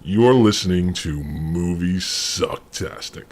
You're listening to Moviesucktastic.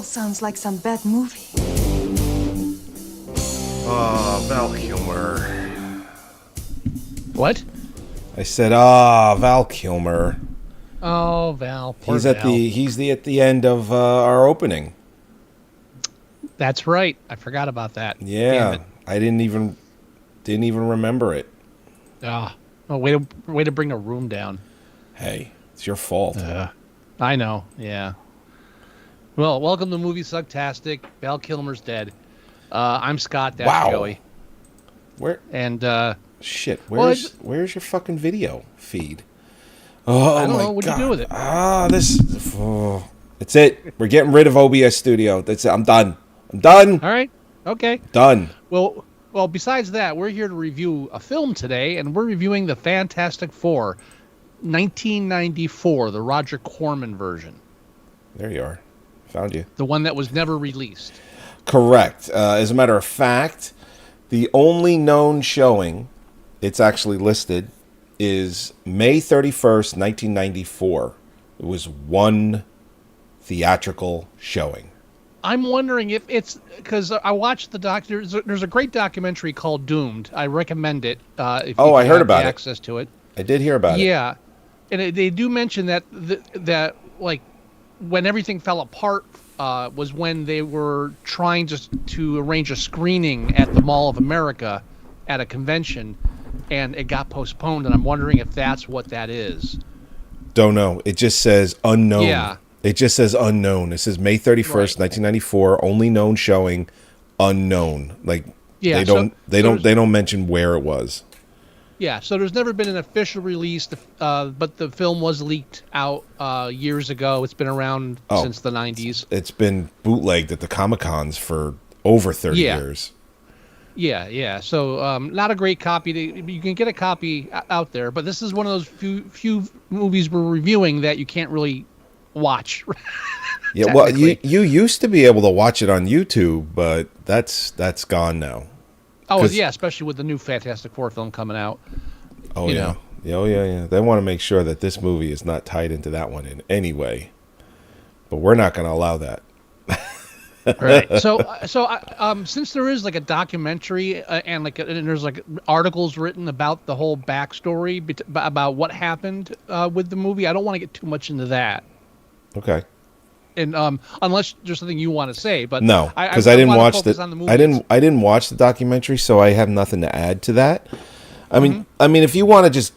Sounds like some bad movie. Val Kilmer. What? I said, Val Kilmer. Oh, Val. Poor He's Val. at the end of our opening. That's right. I forgot about that. Yeah, I didn't even remember it. Oh, way to bring a room down. Hey, it's your fault. I know. Yeah. Well, welcome to Moviesucktastic. Val Kilmer's dead. I'm Scott. That's Joey. Where? And shit. Where's your fucking video feed? Oh I don't my know. What do you do with it? That's it. We're getting rid of OBS Studio. That's it. I'm done. All right. Okay. Done. Well. Besides that, we're here to review a film today, and we're reviewing the Fantastic Four, 1994, the Roger Corman version. There you are. Found you. The one that was never released. Correct. As a matter of fact, the only known showing, it's actually listed, is May 31st, 1994. It was one theatrical showing. I'm wondering if it's because I watched the there's a great documentary called Doomed. I recommend it. If you I heard about access to it. I did hear about it. Yeah, and they do mention that that like when everything fell apart was when they were trying to arrange a screening at the Mall of America at a convention, and it got postponed. And I'm wondering if that's what that is. Don't know. It just says unknown. Yeah. It just says unknown. It says May 31st, 1994, only known showing, unknown. Like they don't mention where it was. Yeah, so there's never been an official release, but the film was leaked out years ago. It's been around since the 90s. It's been bootlegged at the Comic-Cons for over 30 years. Yeah. So not a great copy. You can get a copy out there, but this is one of those few movies we're reviewing that you can't really watch. Yeah, well, you used to be able to watch it on YouTube, but that's gone now. Oh, yeah, especially with the new Fantastic Four film coming out. Oh, yeah. Yeah. They want to make sure that this movie is not tied into that one in any way. But we're not going to allow that. Right. So since there is like a documentary and there's like articles written about the whole backstory about what happened with the movie, I don't want to get too much into that. Okay. And unless there's something you want to say, but no, because I didn't watch I didn't watch the documentary, so I have nothing to add to that. I mean, if you want to just,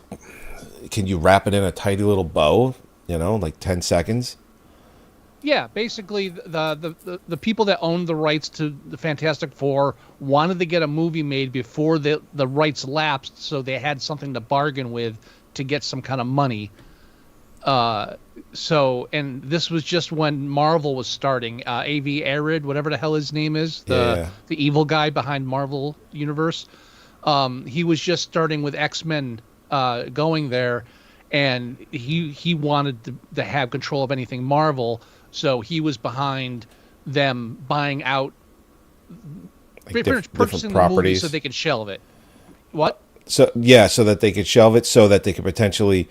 can you wrap it in a tidy little bow? Like 10 seconds. Yeah, basically the people that owned the rights to the Fantastic Four wanted to get a movie made before the rights lapsed, so they had something to bargain with to get some kind of money. And this was just when Marvel was starting. A.V. Arid, whatever the hell his name is, the evil guy behind Marvel Universe. He was just starting with X-Men going there, and he wanted to have control of anything Marvel, so he was behind them buying out, purchasing the movie so they could shelve it. What? So that they could shelve it, so that they could potentially.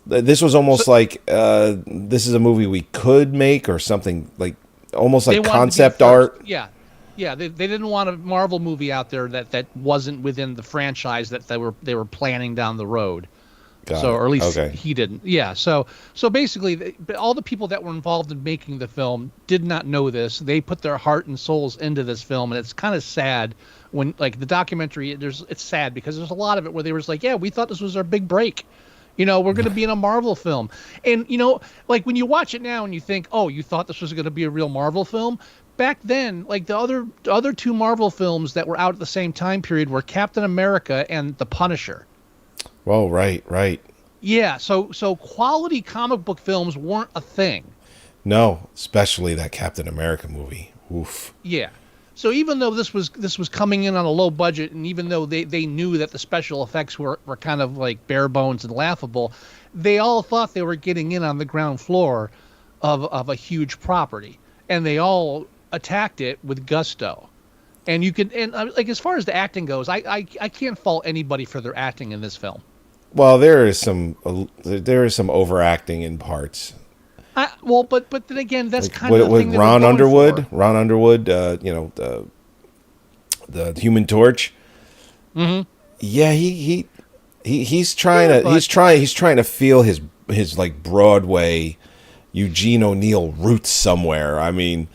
This was almost like this is a movie we could make, or something like almost like concept art. Yeah. They didn't want a Marvel movie out there that wasn't within the franchise that they were planning down the road. Or at least he didn't. Yeah. So basically, all the people that were involved in making the film did not know this. They put their heart and souls into this film, and it's kind of sad when, like, the documentary. It's sad because there's a lot of it where they were like, "Yeah, we thought this was our big break." We're going to be in a Marvel film. And, like when you watch it now and you think, oh, you thought this was going to be a real Marvel film. Back then, like the other two Marvel films that were out at the same time period were Captain America and The Punisher. Well, right. Yeah, so quality comic book films weren't a thing. No, especially that Captain America movie. Oof. Yeah. So even though this was coming in on a low budget, and even though they knew that the special effects were kind of like bare bones and laughable, they all thought they were getting in on the ground floor of a huge property, and they all attacked it with gusto. And like as far as the acting goes, I can't fault anybody for their acting in this film. Well, there is some overacting in parts. But then again, that's kind of the with thing that Ron we're going Underwood. for. Ron Underwood, the Human Torch. Mm-hmm. Yeah, he's trying to feel his like Broadway Eugene O'Neill roots somewhere. I mean,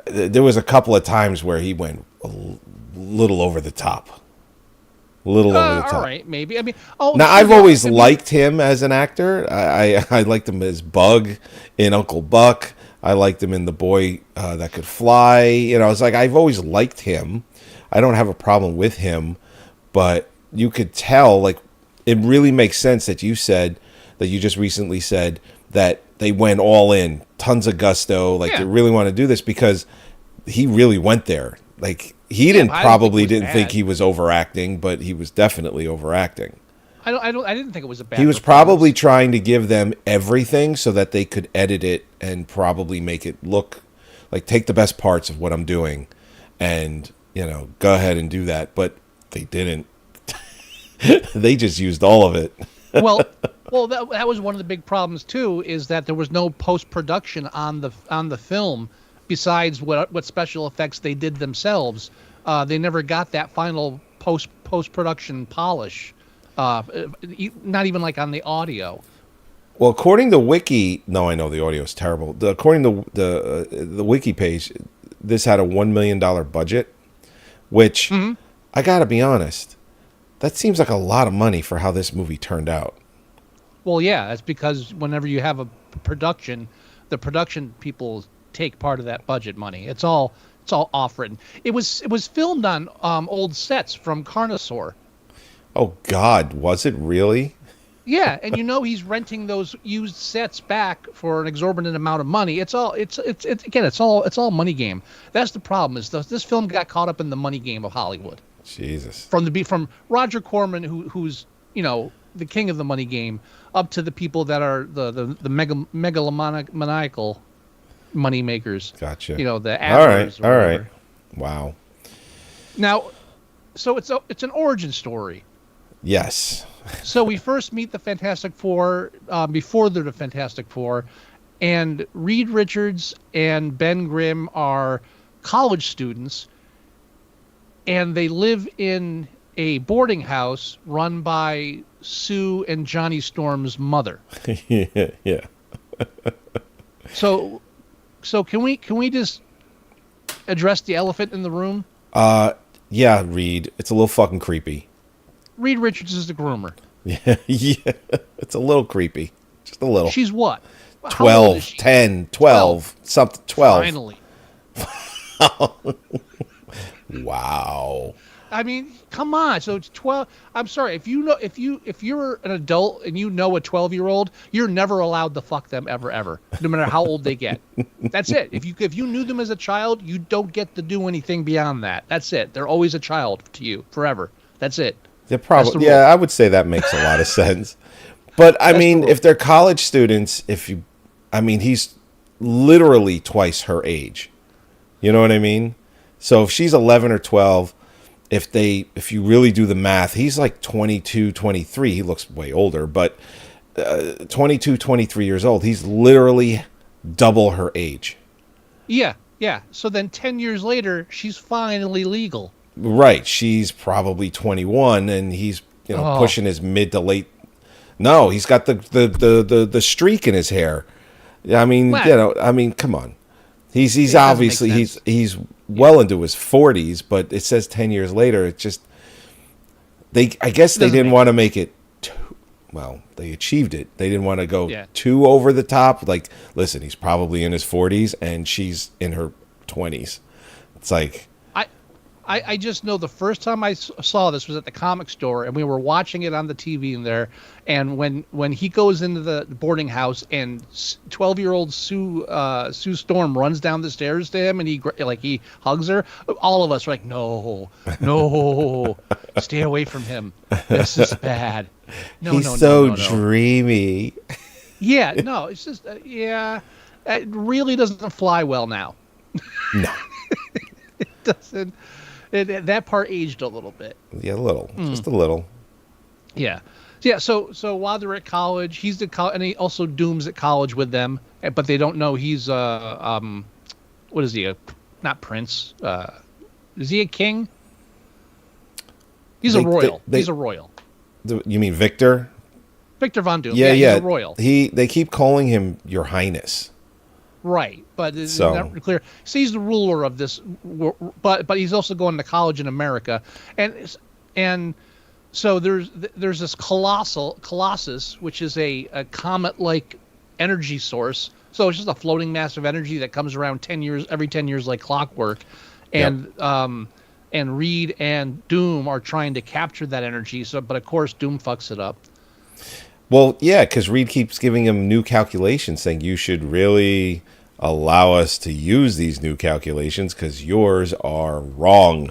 there was a couple of times where he went a little over the top. Over the top. All right, maybe. I mean, now I've always liked him as an actor. I liked him as Bug in Uncle Buck. I liked him in The Boy That Could Fly. It's like I've always liked him. I don't have a problem with him, but you could tell, like, it really makes sense that you just recently said that they went all in, tons of gusto, like they really want to do this because he really went there. Like he didn't think he was overacting, but he was definitely overacting. I didn't think it was a bad. He was probably trying to give them everything so that they could edit it and probably make it look like take the best parts of what I'm doing, and go ahead and do that. But they didn't. They just used all of it. well, that was one of the big problems too. Is that there was no post production on the film. Besides what special effects they did themselves, they never got that final post production polish. Not even like on the audio. Well, according to Wiki, no, I know the audio is terrible. According to the Wiki page, this had a $1 million budget, which I gotta be honest, that seems like a lot of money for how this movie turned out. Well, yeah, that's because whenever you have a production, the production people take part of that budget money. It's all off written. It was filmed on old sets from Carnosaur. Oh God, was it really? Yeah, and he's renting those used sets back for an exorbitant amount of money. It's all money game. That's the problem. Is this film got caught up in the money game of Hollywood. Jesus. From Roger Corman, who's the king of the money game, up to the people that are the megalomaniacal money makers. Gotcha. The actors. All right. Wow. Now, so it's an origin story. Yes. So we first meet the Fantastic Four before they're the Fantastic Four, and Reed Richards and Ben Grimm are college students, and they live in a boarding house run by Sue and Johnny Storm's mother. Yeah. So can we just address the elephant in the room? Yeah, Reed. It's a little fucking creepy. Reed Richards is the groomer. Yeah. It's a little creepy. Just a little. She's what? 12, 10, 12, something 12. Finally. Wow. I mean, come on. So it's 12. I'm sorry. If you're an adult and a 12-year-old, you're never allowed to fuck them ever, no matter how old they get. That's it. If you knew them as a child, you don't get to do anything beyond that. That's it. They're always a child to you forever. That's it. I would say that makes a lot of sense. But I mean, if they're college students, he's literally twice her age. You know what I mean? So if she's 11 or 12, if you really do the math, he's like 22, 23. He looks way older, but 22, 23 years old. He's literally double her age. Yeah. So then 10 years later, she's finally legal. Right. She's probably 21, and he's pushing his mid to late. No, he's got the streak in his hair. I mean, come on. He's obviously he's well into his 40s, but it says 10 years later. It's just I guess they didn't want to make it well, they achieved it. They didn't want to go Yeah. too over the top. Like, listen, he's probably in his 40s and she's in her 20s. It's like, I just know the first time I saw this was at the comic store, and we were watching it on the TV in there. And when he goes into the boarding house, and 12-year-old Sue Storm runs down the stairs to him, and he hugs her, all of us were like, no, stay away from him. This is bad. he's so dreamy. Yeah, no, it's just it really doesn't fly well now. No. It doesn't. That part aged a little bit. Yeah, a little. Just a little. Yeah. So while they're at college, he's at college, and he also Doom's at college with them, but they don't know he's what is he? Not prince. Is he a king? He's a royal. He's a royal. You mean Victor? Victor Von Doom. Yeah. He's a royal. They keep calling him Your Highness. Right, but it's not clear. So he's the ruler of this, but he's also going to college in America, and so there's this colossus, which is a comet-like energy source. So it's just a floating mass of energy that comes around every 10 years like clockwork, and and Reed and Doom are trying to capture that energy. But of course Doom fucks it up. Well, yeah, because Reed keeps giving him new calculations, saying you should really allow us to use these new calculations because yours are wrong.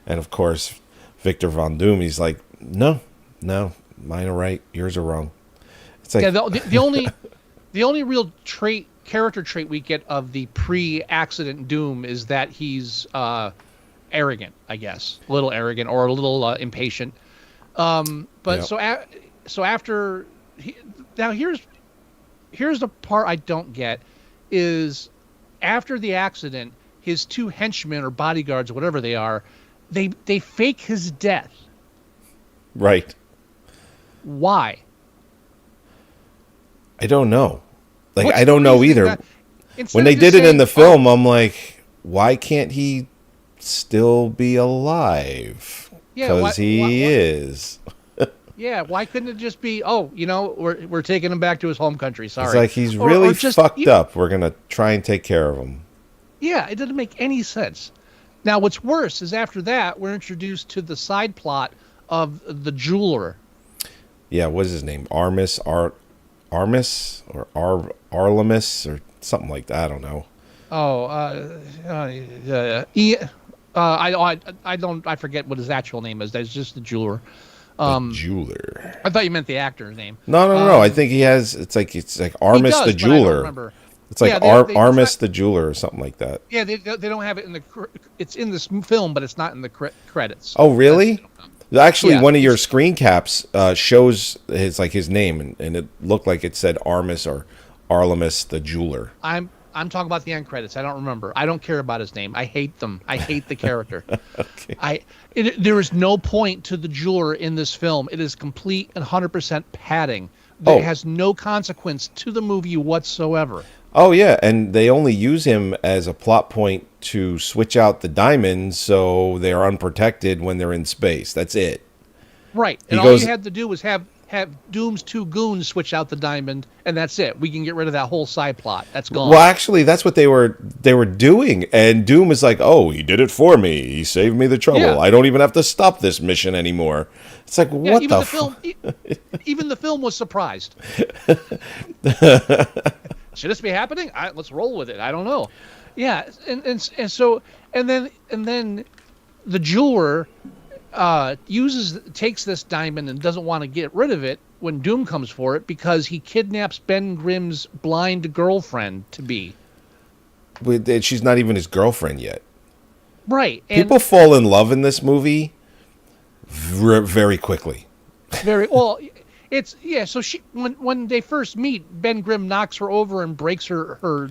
And of course, Victor Von Doom, he's like, no, mine are right, yours are wrong. It's like the only real character trait we get of the pre-accident Doom is that he's arrogant, I guess, a little arrogant or a little impatient. So after now here's the part I don't get is after the accident, his two henchmen or bodyguards, whatever they are, they fake his death. Right. Why? I don't know. I don't know either. When they did it in the film, film, I'm like, why can't he still be alive? Because he is. Yeah, why couldn't it just be, we're taking him back to his home country, sorry. It's like he's really fucked up. We're going to try and take care of him. Yeah, it doesn't make any sense. Now, what's worse is after that, we're introduced to the side plot of the jeweler. Yeah, what is his name? Armis or Arlemis or something like that. I don't know. I forget what his actual name is. That's just the jeweler. Jeweler. I thought you meant the actor's name. No. I think he has. It's like Armis the jeweler. I don't remember. It's like Armis the jeweler or something like that. Yeah, they don't have it in the. It's in this film, but it's not in the credits. Oh, really? Actually, one of your screen caps shows his name, and it looked like it said Armis or Arlemis the jeweler. I'm talking about the end credits. I don't remember. I don't care about his name. I hate them. I hate the character. Okay. There is no point to the jeweler in this film. It is complete and 100% padding. It has no consequence to the movie whatsoever. Oh, yeah, and they only use him as a plot point to switch out the diamonds so they're unprotected when they're in space. That's it. Right, and all you had to do was have Doom's two goons switch out the diamond, and that's it. We can get rid of that whole side plot. That's gone. Well, actually, that's what they were doing, and Doom is like, "Oh, he did it for me. He saved me the trouble. Yeah. I don't even have to stop this mission anymore." It's like, what even the film? Even the film was surprised. Should this be happening? Let's roll with it. I don't know. Yeah, and then the jeweler takes this diamond and doesn't want to get rid of it when Doom comes for it because he kidnaps Ben Grimm's blind girlfriend to be. She's not even his girlfriend yet. Right. People fall in love in this movie very quickly. Very well. So she when they first meet, Ben Grimm knocks her over and breaks her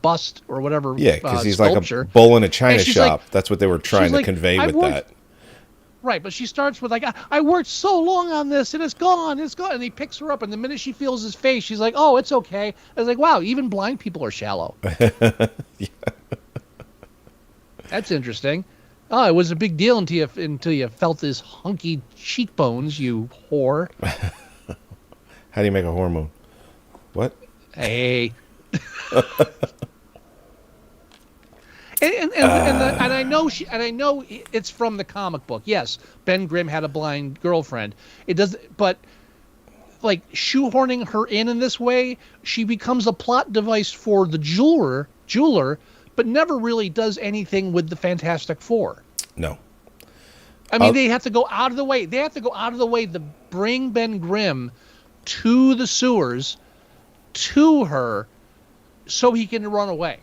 bust or whatever. Yeah, because he's sculpture. Like a bull in a china shop. That's what they were trying to convey with that. Right, but she starts with I worked so long on this and it's gone, and he picks her up, and the minute she feels his face, she's like, oh, it's okay. I was like, wow, even blind people are shallow. Yeah. That's interesting. Oh, it was a big deal until you felt his hunky cheekbones, you whore. How do you make a hormone? What? Hey. And I know it's from the comic book. Yes, Ben Grimm had a blind girlfriend. It does, but like shoehorning her in this way, she becomes a plot device for the jeweler, but never really does anything with the Fantastic Four. No. I mean, they have to go out of the way. They have to go out of the way to bring Ben Grimm to the sewers, to her, so he can run away.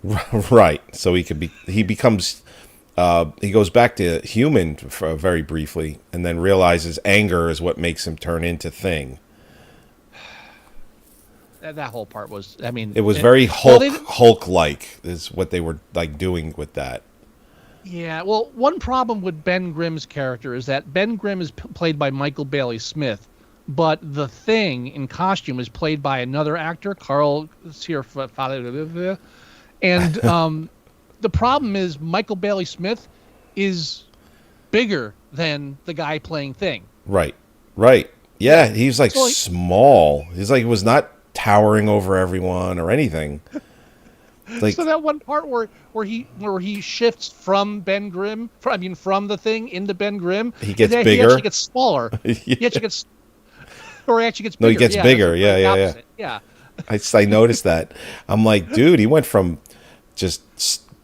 Right. So he becomes, he goes back to human for very briefly, and then realizes anger is what makes him turn into Thing. That whole part was, I mean, it was very Hulk-like is what they were like doing with that. Yeah. Well, one problem with Ben Grimm's character is that Ben Grimm is played by Michael Bailey Smith, but the Thing in costume is played by another actor, Carl Cierfather. And the problem is Michael Bailey Smith is bigger than the guy playing Thing. Right. Yeah, he's like small. He's like, was not towering over everyone or anything. Like, so that one part where he shifts from Ben Grimm, from the Thing into Ben Grimm, he gets bigger. He actually gets smaller. Yeah. He actually gets bigger. No, he gets bigger. Yeah. I noticed that. I'm like, dude, he went from just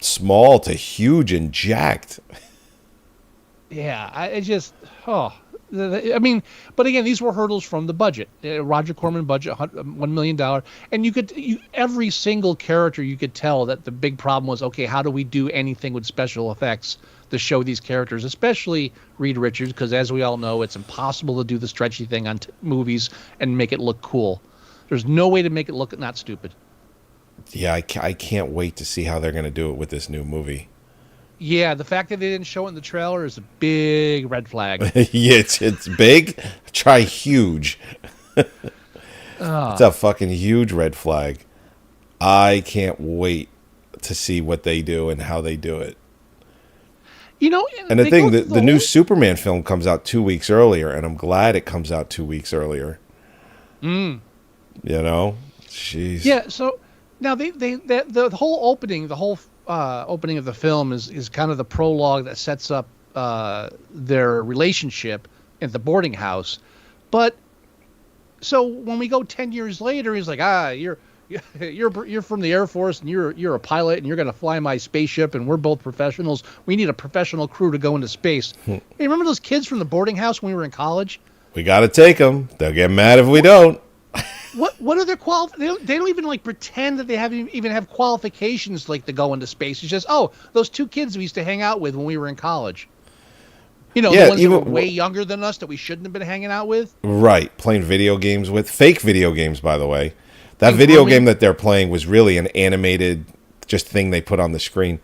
small to huge and jacked. Yeah, I mean, but again, these were hurdles from the budget. Roger Corman budget, $1 million, and every single character you could tell that the big problem was, okay, how do we do anything with special effects to show these characters, especially Reed Richards, because as we all know, it's impossible to do the stretchy thing on movies and make it look cool. There's no way to make it look not stupid. Yeah, I can't wait to see how they're going to do it with this new movie. Yeah, the fact that they didn't show it in the trailer is a big red flag. Yeah, it's big. Try huge. It's a fucking huge red flag. I can't wait to see what they do and how they do it. And the thing, the new Superman film comes out 2 weeks earlier, and I'm glad it comes out 2 weeks earlier. Jeez. Yeah. So now the whole opening, opening of the film is kind of the prologue that sets up their relationship at the boarding house. But so when we go 10 years later, he's like, you're from the Air Force and you're a pilot and you're going to fly my spaceship and we're both professionals. We need a professional crew to go into space. Hey, remember those kids from the boarding house when we were in college? We got to take them. They'll get mad if we don't. What are their they don't even like pretend that they even have qualifications like to go into space. It's just, those two kids we used to hang out with when we were in college. The ones that were way younger than us that we shouldn't have been hanging out with. Right, playing video games with fake video games, by the way. That video game that they're playing was really an animated just thing they put on the screen.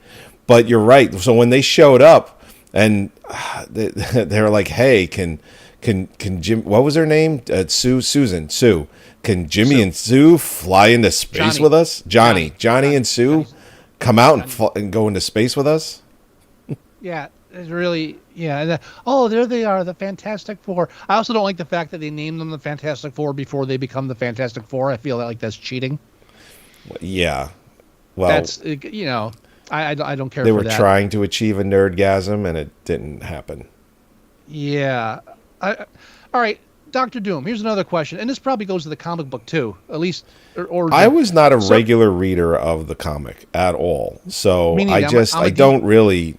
But you're right. So when they showed up and they were like, "Hey, can Jim? What was her name? Sue. Can Jimmy and Sue fly into space with us? Johnny and Sue come out and go into space with us?" Yeah, it's really there they are, the Fantastic Four. I also don't like the fact that they named them the Fantastic Four before they become the Fantastic Four. I feel like that's cheating. Yeah, well, that's I don't care. They for were that. trying to achieve a nerdgasm and it didn't happen. Yeah. All right. Dr. Doom, here's another question, and this probably goes to the comic book too, at least. I was not a regular reader of the comic at all, so I don't really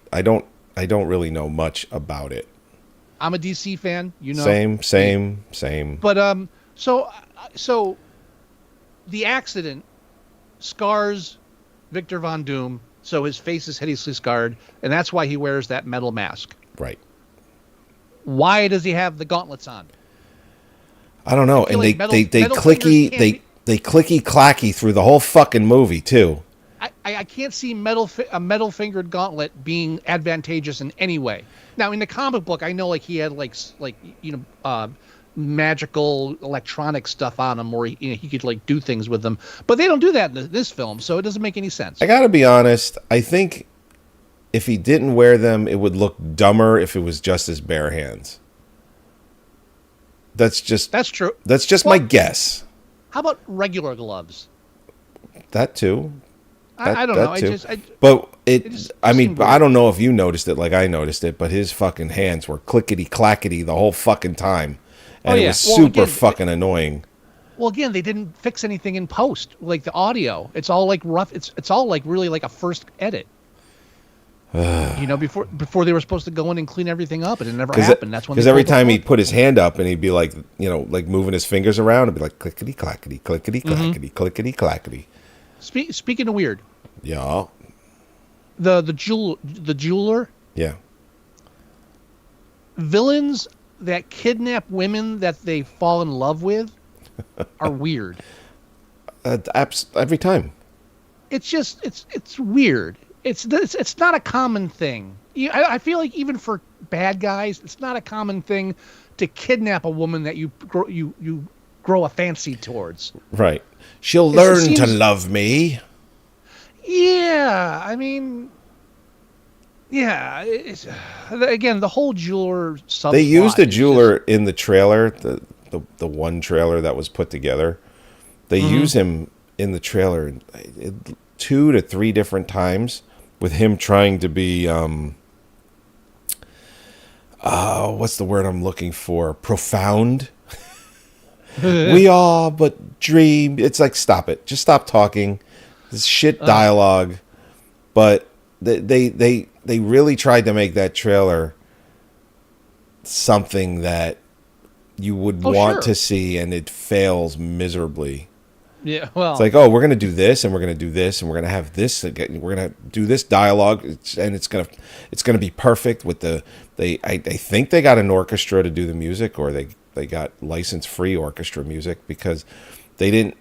know much about it. I'm a DC fan, Same. But so the accident scars Victor Von Doom, so his face is hideously scarred, and that's why he wears that metal mask. Right. Why does he have the gauntlets on? I don't know. And they clicky clacky through the whole fucking movie too. I can't see a metal fingered gauntlet being advantageous in any way. Now in the comic book, I know he had magical electronic stuff on him, where he could do things with them. But they don't do that in this film, so it doesn't make any sense. I gotta be honest. I think if he didn't wear them, it would look dumber if it was just his bare hands. That's true. That's just my guess. How about regular gloves? That too. I don't know. But seemed I don't know if you noticed it like I noticed it, but his fucking hands were clickety clackety the whole fucking time, and it was super fucking annoying. Well, again, they didn't fix anything in post, like the audio. It's all like rough. It's all like really like a first edit. Before they were supposed to go in and clean everything up, and it never happened. That's when, because every time he'd put his hand up and he'd be like, like moving his fingers around, it'd be like clickety clackety, clickety clackety, clickety clackety. Speaking of weird, yeah, the jeweler, yeah, villains that kidnap women that they fall in love with are weird. Every time. It's just it's weird. It's not a common thing. I feel like even for bad guys, it's not a common thing to kidnap a woman that you grow a fancy towards. Right. She'll learn to love me. Yeah, I mean, yeah. Again, the whole jeweler subplot. They used a jeweler in the trailer, the one trailer that was put together. They use him in the trailer 2 to 3 different times with him trying to be what's the word I'm looking for? Profound. We all but dream. It's like, stop it. Just stop talking. This shit dialogue. But they really tried to make that trailer something that you would want to see, and it fails miserably. Yeah, well, it's like, oh, we're gonna do this, and we're gonna do this, and we're gonna have this. We're gonna do this dialogue, and it's gonna be perfect. With I think they got an orchestra to do the music, or they got license free orchestra music, because they didn't.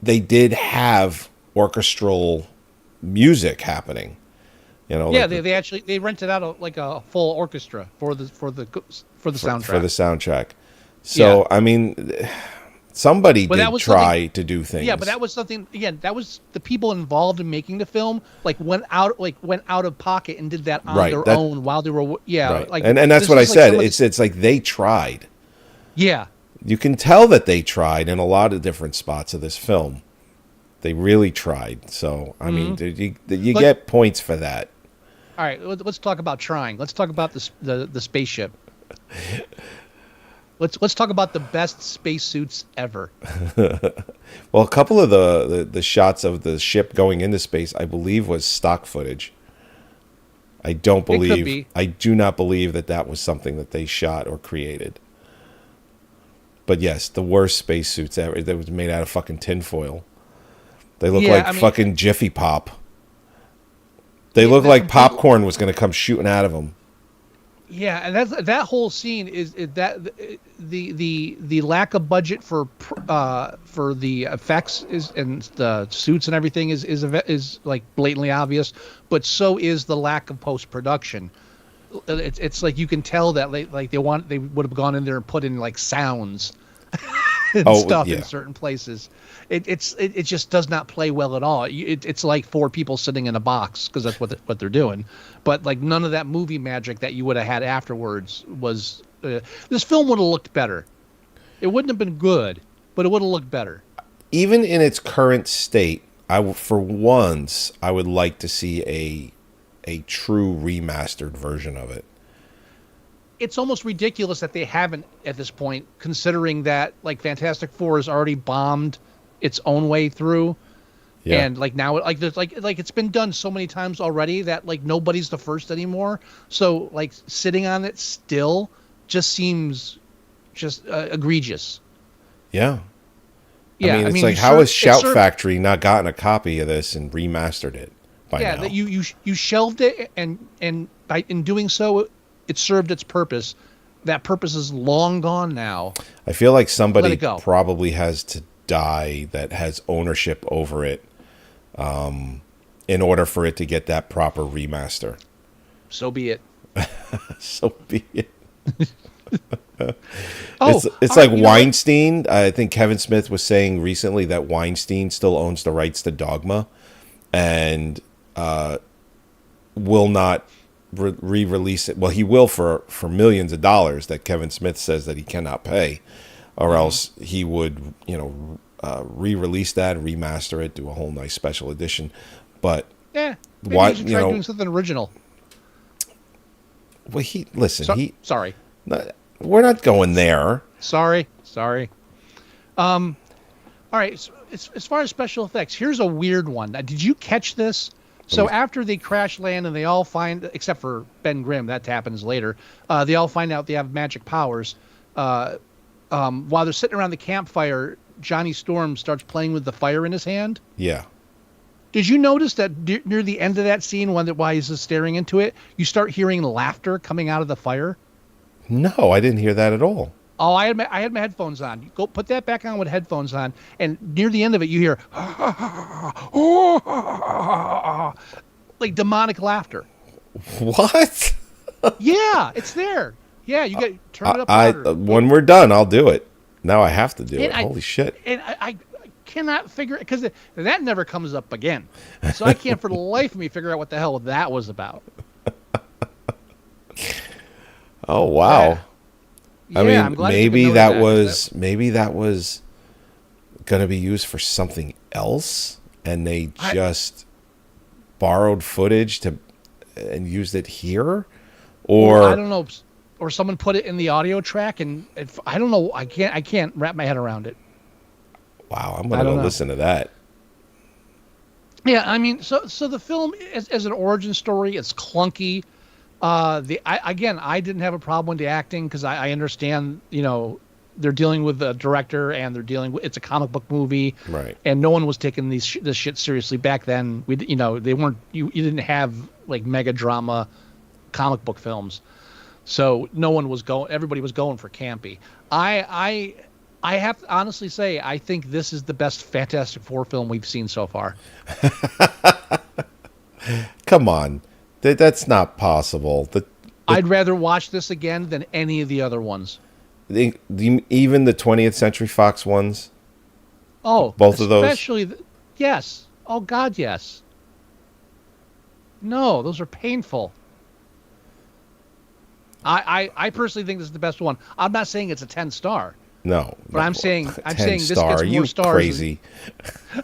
They did have orchestral music happening. Yeah, they rented out a full orchestra for the soundtrack. For the soundtrack. So yeah. I mean, somebody did try to do things. Yeah, but that was something. Again, that was the people involved in making the film. Went out of pocket and did that on their own while they were. Yeah, right. And that's what I said. It's like they tried. Yeah. You can tell that they tried in a lot of different spots of this film. They really tried. So I mean, you get points for that. All right, let's talk about trying. Let's talk about the spaceship. Let's talk about the best spacesuits ever. Well, a couple of the shots of the ship going into space, I believe, was stock footage. I do not believe that was something that they shot or created. But yes, the worst spacesuits ever. That was made out of fucking tinfoil. They look fucking Jiffy Pop. They look like popcorn was going to come shooting out of them. Yeah, and that whole scene is that the lack of budget for the effects and the suits and everything is like blatantly obvious, but so is the lack of post production. It's like you can tell that they would have gone in there and put in like sounds and stuff in certain places. It just does not play well at all. It's like 4 people sitting in a box, because that's what they're doing. But like none of that movie magic that you would have had afterwards was. This film would have looked better. It wouldn't have been good, but it would have looked better. Even in its current state, for once I would like to see a true remastered version of it. It's almost ridiculous that they haven't at this point, considering that like Fantastic Four has already bombed its own way through. Yeah. And like now, like there's like it's been done so many times already that like nobody's the first anymore. So like sitting on it still just seems just egregious. Yeah. Yeah. I mean, it's like, how has Shout Factory not gotten a copy of this and remastered it by now? Yeah, you shelved it, and by in doing so, it served its purpose. That purpose is long gone now. I feel like somebody probably has to die that has ownership over it, in order for it to get that proper remaster. So be it. So be it. It's like Weinstein. I think Kevin Smith was saying recently that Weinstein still owns the rights to Dogma, and will not re-release it. Well, he will for millions of dollars that Kevin Smith says that he cannot pay, or else he would, re-release that, remaster it, do a whole nice special edition. But maybe why? you should try doing something original. Well, sorry. We're not going there. Sorry. All right. So as far as special effects, here's a weird one. Did you catch this? So after they crash land and they all find, except for Ben Grimm, that happens later, they all find out they have magic powers. While they're sitting around the campfire, Johnny Storm starts playing with the fire in his hand. Yeah. Did you notice that near the end of that scene, while he's just staring into it, you start hearing laughter coming out of the fire? No, I didn't hear that at all. Oh, I had my headphones on. Go put that back on with headphones on, and near the end of it, you hear like demonic laughter. What? Yeah, it's there. Yeah, you got turn it up louder. When we're done, I'll do it. Now I have to do it. Holy shit! And I cannot figure it because that never comes up again. So I can't for the life of me figure out what the hell that was about. Oh wow. Yeah, I mean, I'm glad maybe that was going to be used for something else, and they just borrowed footage and used it here, or I don't know, or someone put it in the audio track, and I don't know. I can't wrap my head around it. Wow, I'm going to go listen to that. Yeah, I mean, so the film as an origin story, it's clunky. I didn't have a problem with the acting because I understand, they're dealing with the director and it's a comic book movie, right? And no one was taking this shit seriously back then. They weren't. You didn't have like mega drama comic book films, so everybody was going for campy. I have to honestly say I think this is the best Fantastic Four film we've seen so far. Come on. That's not possible. I'd rather watch this again than any of the other ones. Even the 20th Century Fox ones? Oh, both of those? Especially, yes. Oh, God, yes. No, those are painful. I personally think this is the best one. I'm not saying it's a 10-star. No. But I'm saying this gets more you stars. Crazy.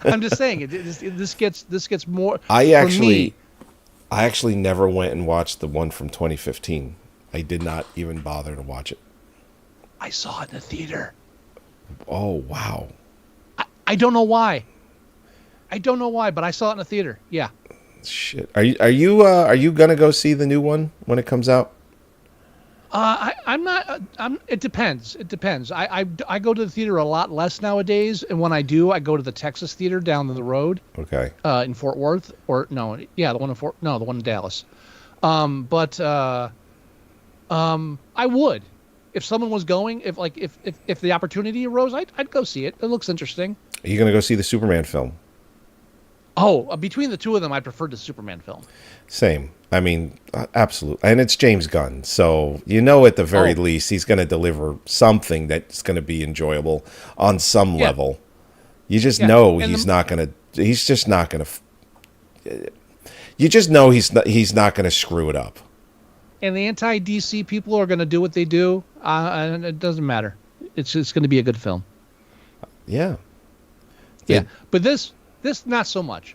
I'm just saying this gets more. I actually never went and watched the one from 2015. I did not even bother to watch it. I saw it in the theater. Oh, wow. I don't know why. But I saw it in the theater. Yeah. Shit. Are you gonna go see the new one when it comes out? I'm not. It depends. I go to the theater a lot less nowadays, and when I do, I go to the Texas Theater down the road. Okay. In Fort Worth, the one in Dallas. I would, if someone was going, if the opportunity arose, I'd go see it. It looks interesting. Are you gonna go see the Superman film? Oh, between the two of them, I preferred the Superman film. Same. I mean, absolutely. And it's James Gunn. So, at the very least, he's going to deliver something that's going to be enjoyable on some level. You just know he's not going to, he's just not going to, you just know he's not going to screw it up. And the anti-DC people are going to do what they do. And it doesn't matter. It's going to be a good film. Yeah. Yeah. But this not so much.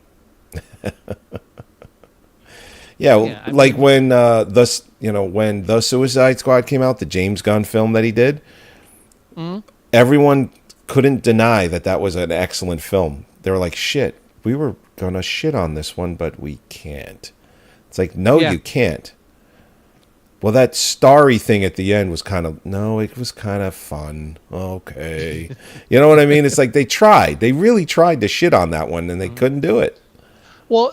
When the Suicide Squad came out, the James Gunn film that he did, everyone couldn't deny that was an excellent film. They were like, shit, we were going to shit on this one, but we can't. It's like, no, you can't. Well, that starry thing at the end was it was kind of fun. Okay. You know what I mean? It's like they really tried to shit on that one, and they couldn't do it. Well,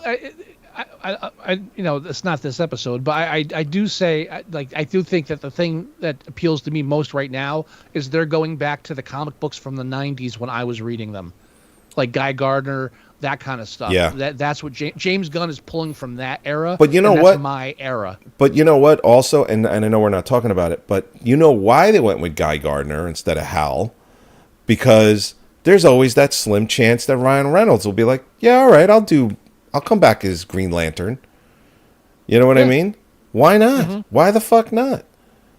it's not this episode, but I do say, I do think that the thing that appeals to me most right now is they're going back to the comic books from the 90s when I was reading them, like Guy Gardner, that kind of stuff. Yeah. That's what James Gunn is pulling from that era. But that's my era. But you know what? Also, and I know we're not talking about it, but you know why they went with Guy Gardner instead of Hal? Because there's always that slim chance that Ryan Reynolds will be like, yeah, all right, I'll come back as Green Lantern. You know what I mean? Why not? Why the fuck not?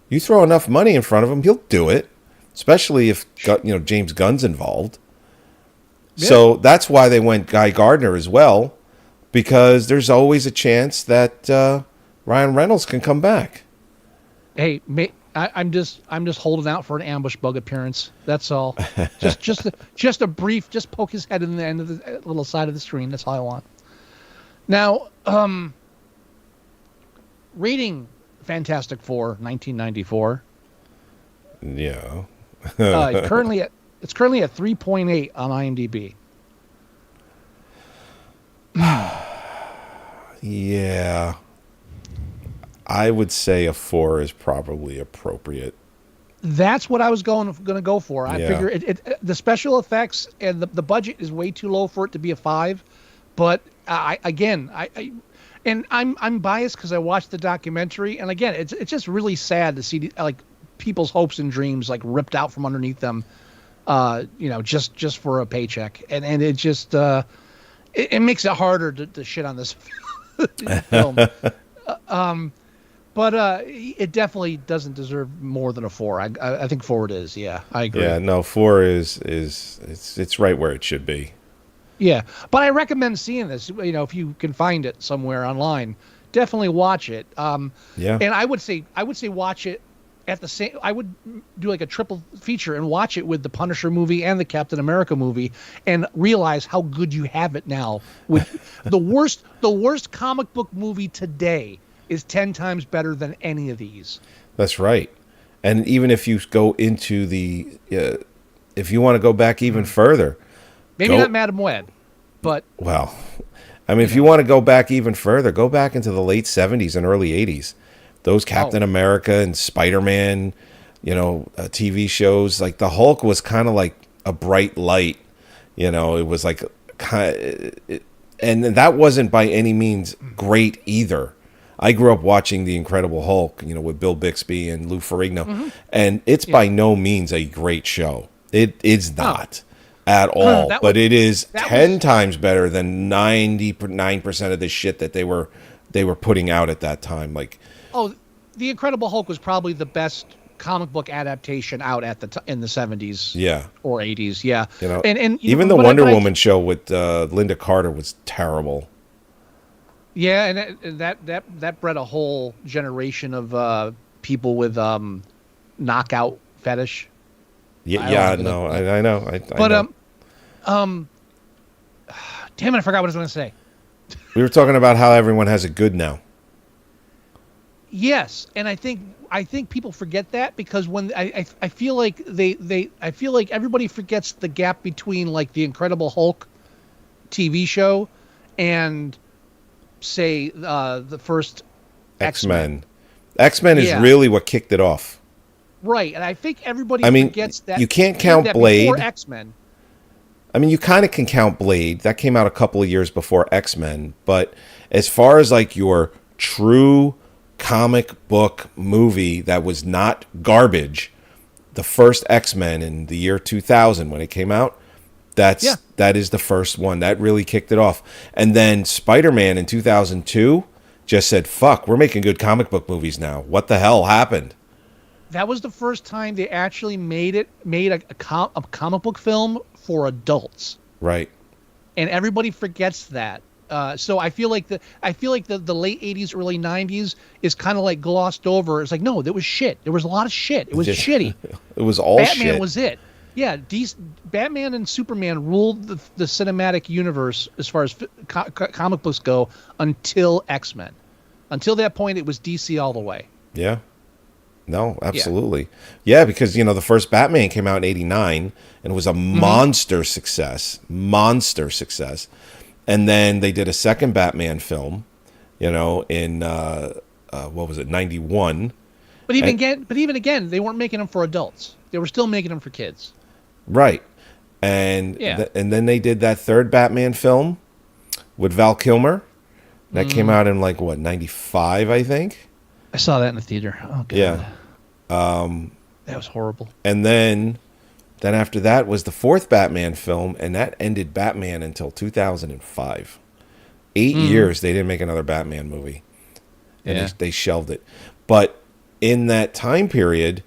You throw enough money in front of him, he'll do it. Especially if James Gunn's involved. Yeah. So that's why they went Guy Gardner as well, because there's always a chance that Ryan Reynolds can come back. Hey, I'm just holding out for an ambush bug appearance. That's all. just a brief, just poke his head in the end of the little side of the screen. That's all I want. Now, rating Fantastic Four 1994. Yeah. It's currently at 3.8 on IMDb. Yeah. I would say a 4 is probably appropriate. That's what I was going to go for. I figure the special effects and the budget is way too low for it to be a 5. But I'm biased because I watched the documentary, and again, it's just really sad to see people's hopes and dreams ripped out from underneath them, just for a paycheck, and it just it makes it harder to shit on this film. But it definitely doesn't deserve more than a 4. I think 4 it is. Yeah, I agree. Yeah, no, 4 is it's right where it should be. Yeah, but I recommend seeing this. If you can find it somewhere online, definitely watch it. And I would say watch it at the same. I would do a triple feature and watch it with the Punisher movie and the Captain America movie, and realize how good you have it now. With the worst comic book movie today is 10 times better than any of these. That's right. And even if you go into if you want to go back even further. Maybe not Madam Web, but... Well, I mean, if you want to go back even further, go back into the late 70s and early 80s. Those Captain America and Spider-Man, TV shows. Like, the Hulk was kind of like a bright light. It was like... and that wasn't by any means great either. I grew up watching The Incredible Hulk, with Bill Bixby and Lou Ferrigno. And it's by no means a great show. It is not. At all, but it is 10 times better than 99% of the shit that they were putting out at that time. The Incredible Hulk was probably the best comic book adaptation out in the 70s, or 80s, and even the Wonder Woman show with Linda Carter was terrible. Yeah, and that bred a whole generation of people with knockout fetish. I know. I know. Damn it, I forgot what I was going to say. We were talking about how everyone has it good now. Yes, and I think people forget that because when I feel like I feel like everybody forgets the gap between the Incredible Hulk TV show and say the first X-Men. X-Men is really what kicked it off. Right, and I think everybody forgets that. You can't count Blade. Before X-Men. I mean, you kind of can count Blade. That came out a couple of years before X-Men. But as far as your true comic book movie that was not garbage, the first X-Men in the year 2000 when it came out, that is the first one. That really kicked it off. And then Spider-Man in 2002 just said, fuck, we're making good comic book movies now. What the hell happened? That was the first time they actually made a comic book film for adults. Right. And everybody forgets that. So I feel like the late 80s, early 90s is kind of glossed over. It's no, there was shit. There was a lot of shit. It was shitty. It was all Batman shit. Was it. Yeah, Batman and Superman ruled the cinematic universe as far as comic books go until X-Men. Until that point, it was DC all the way. Yeah. No, absolutely. Yeah, because, the first Batman came out in 1989 and it was a monster success. Monster success. And then they did a second Batman film, in, what was it, 1991. But even again, they weren't making them for adults. They were still making them for kids. Right. And and then they did that third Batman film with Val Kilmer. That came out in 95, I think. I saw that in the theater. Oh, God. Yeah. That was horrible. And then after that was the fourth Batman film, and that ended Batman until 2005. 8 years they didn't make another Batman movie. and Yeah. they shelved it. But in that time period,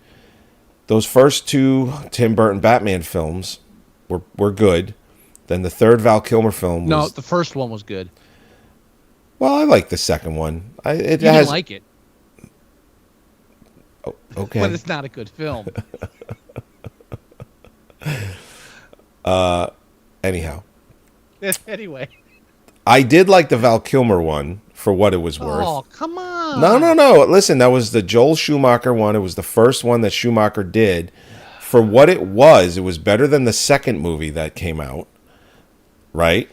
those first two Tim Burton Batman films were good. Then the third Val Kilmer film was... No, the first one was good. Well, I like the second one. You didn't like it. Oh, okay. But it's not a good film. Anyhow. Anyway. I did like the Val Kilmer one for what it was worth. Oh, come on. No. Listen, that was the Joel Schumacher one. It was the first one that Schumacher did. For what it was better than the second movie that came out. Right?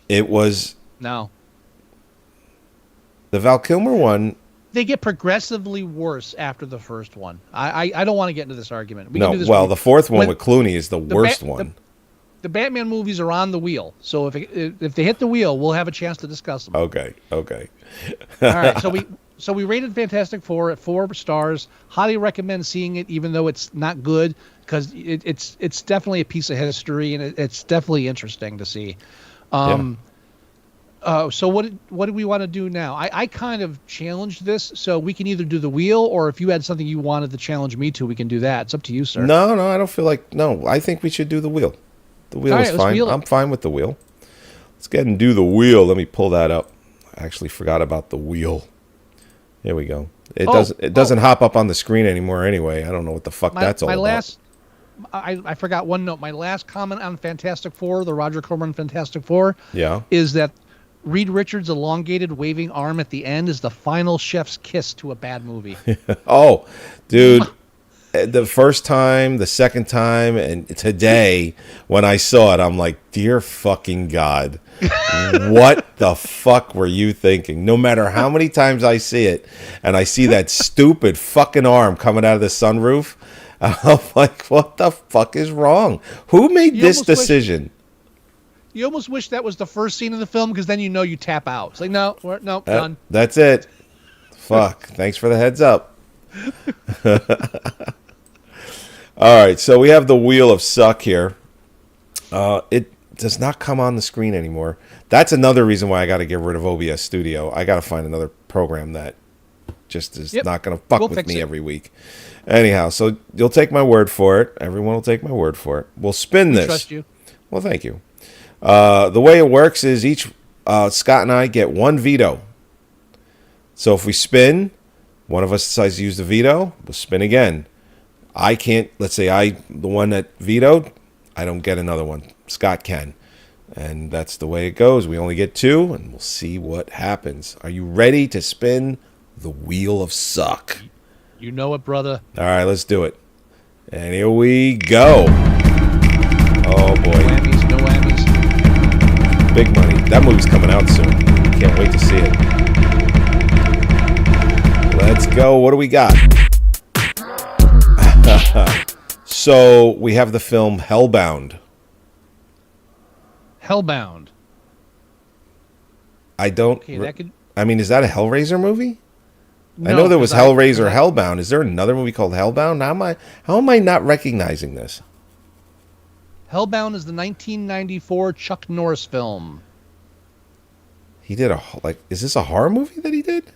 It was... No. The Val Kilmer one... They get progressively worse after the first one. I don't want to get into this argument. We no, can do this well, the fourth one with Clooney is the worst one. The Batman movies are on the wheel, so if they hit the wheel, we'll have a chance to discuss them. Okay. All right, so we rated Fantastic Four at 4 stars. Highly recommend seeing it, even though it's not good, because it's definitely a piece of history and it's definitely interesting to see. So what do we want to do now? I kind of challenged this, so we can either do the wheel, or if you had something you wanted to challenge me to, we can do that. It's up to you, sir. No, I don't feel like... No, I think we should do the wheel. The wheel is fine. I'm fine with the wheel. Let's get and do the wheel. Let me pull that up. I actually forgot about the wheel. There we go. It doesn't hop up on the screen anymore anyway. I don't know what the fuck that's all about. I forgot one note. My last comment on Fantastic Four, the Roger Corman Fantastic Four, is that Reed Richards' elongated waving arm at the end is the final chef's kiss to a bad movie. Oh, dude. The first time, the second time, and today when I saw it, I'm like, dear fucking God, what the fuck were you thinking? No matter how many times I see it, and I see that stupid fucking arm coming out of the sunroof, I'm like, what the fuck is wrong? Who made this decision? You almost wish that was the first scene of the film, because then you tap out. It's like, no, done. That's it. Fuck. Thanks for the heads up. All right, so we have the Wheel of Suck here. It does not come on the screen anymore. That's another reason why I got to get rid of OBS Studio. I got to find another program that just is not going to fuck with me every week. Anyhow, so you'll take my word for it. Everyone will take my word for it. We'll spin this. I trust you. Well, thank you. The way it works is each Scott and I get one veto. So if we spin, one of us decides to use the veto, we'll spin again. I can't, let's say the one that vetoed, I don't get another one. Scott can. And that's the way it goes. We only get 2, and we'll see what happens. Are you ready to spin the Wheel of Suck? You know it, brother. All right, let's do it. And here we go. Oh, boy. No whammies, no whammies. Big money. That movie's coming out soon. Can't wait to see it. Let's go. What do we got? So we have the film Hellbound. Hellbound. I don't... Okay, I mean, is that a Hellraiser movie? No, I know there was Hellraiser Hellbound. Is there another movie called Hellbound? How am I not recognizing this? Hellbound is the 1994 Chuck Norris film. He did is this a horror movie that he did?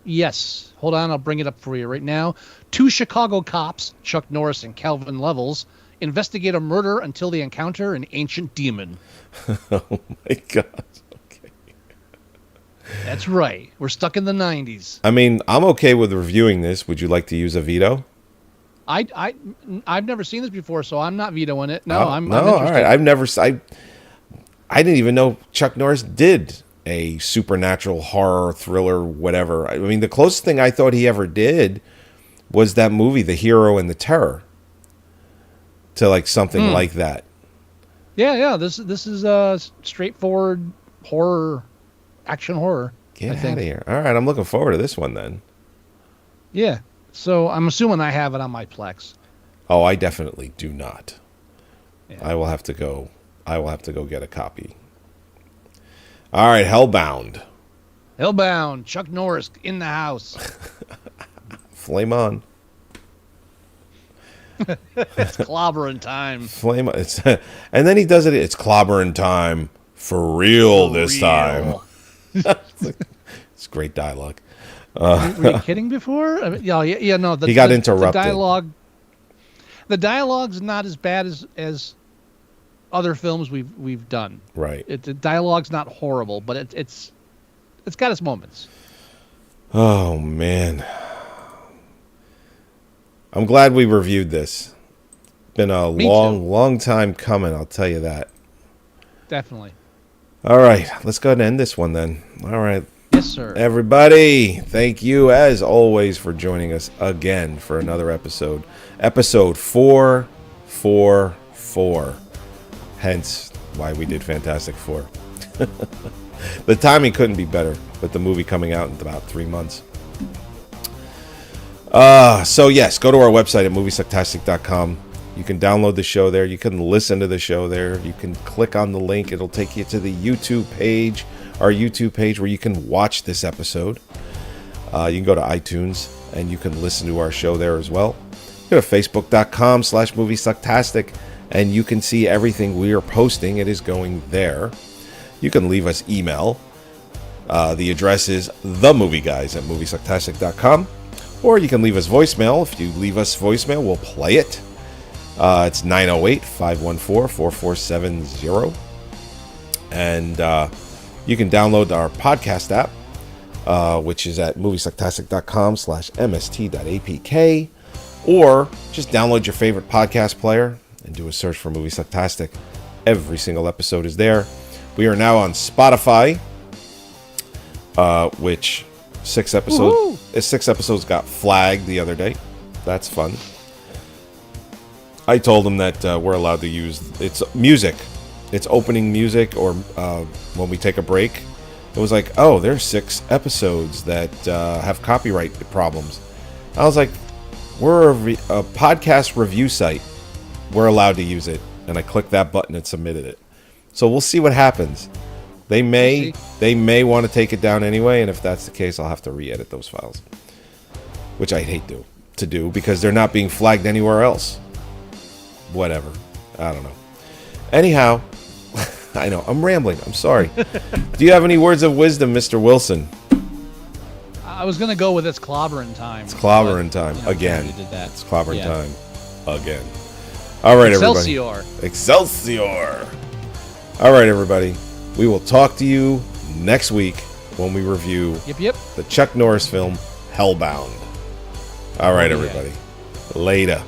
Yes. Hold on, I'll bring it up for you right now. 2 Chicago cops, Chuck Norris and Calvin Levels, investigate a murder until they encounter an ancient demon. Oh my God. Okay. That's right. We're stuck in the 90s. I mean, I'm okay with reviewing this. Would you like to use a veto? I've never seen this before, so I'm not vetoing it. No, I'm all right. I didn't even know Chuck Norris did a supernatural horror thriller, whatever. I mean, the closest thing I thought he ever did was that movie, The Hero and the Terror, to like something like that. Yeah. This is a straightforward horror, action horror. Get out of here! All right, I'm looking forward to this one then. Yeah. So I'm assuming I have it on my Plex. Oh, I definitely do not. Yeah. I will have to go get a copy. All right, Hellbound. Hellbound. Chuck Norris in the house. Flame on. It's clobbering time. Flame on. And then he does it. It's clobbering time for real this time. It's great dialogue. Were you kidding before? I mean, yeah, no. He got interrupted. The dialogue's not as bad as other films we've done. Right. The dialogue's not horrible, but it's got its moments. Oh man, I'm glad we reviewed this. Been a long time coming, I'll tell you that. Definitely. All right, let's go ahead and end this one then. All right. Yes, sir. Everybody, thank you as always for joining us again for another episode. Episode 444. Hence why we did Fantastic Four. The timing couldn't be better with the movie coming out in about 3 months. So yes, go to our website at Moviesucktastic.com. You can download the show there. You can listen to the show there. You can click on the link. It'll take you to the YouTube page, our YouTube page, where you can watch this episode. You can go to iTunes and you can listen to our show there as well. Go to Facebook.com/Moviesucktastic and you can see everything we are posting. It is going there. You can leave us email. The address is themovieguys@Moviesucktastic.com. Or you can leave us voicemail. If you leave us voicemail, we'll play it. It's 908-514-4470. And you can download our podcast app, which is at Moviesucktastic.com/mst.apk. Or just download your favorite podcast player and do a search for Moviesucktastic. Every single episode is there. We are now on Spotify, which 6 episodes got flagged the other day. That's fun. I told them that we're allowed to use its music, its opening music, or when we take a break. It was like, oh, there's 6 episodes that have copyright problems. I was like, we're a podcast review site. We're allowed to use it. And I clicked that button and submitted it. So we'll see what happens. They may want to take it down anyway, and if that's the case, I'll have to re-edit those files, which I hate to do because they're not being flagged anywhere else. Whatever. I don't know. Anyhow, I know I'm rambling. I'm sorry. Do you have any words of wisdom, Mr. Wilson? I was gonna go with it's clobbering time. It's clobbering time again. Did that. It's clobbering time again. All right, Excelsior. everybody. Excelsior. All right, everybody. We will talk to you next week when we review the Chuck Norris film Hellbound. All right, everybody. Later.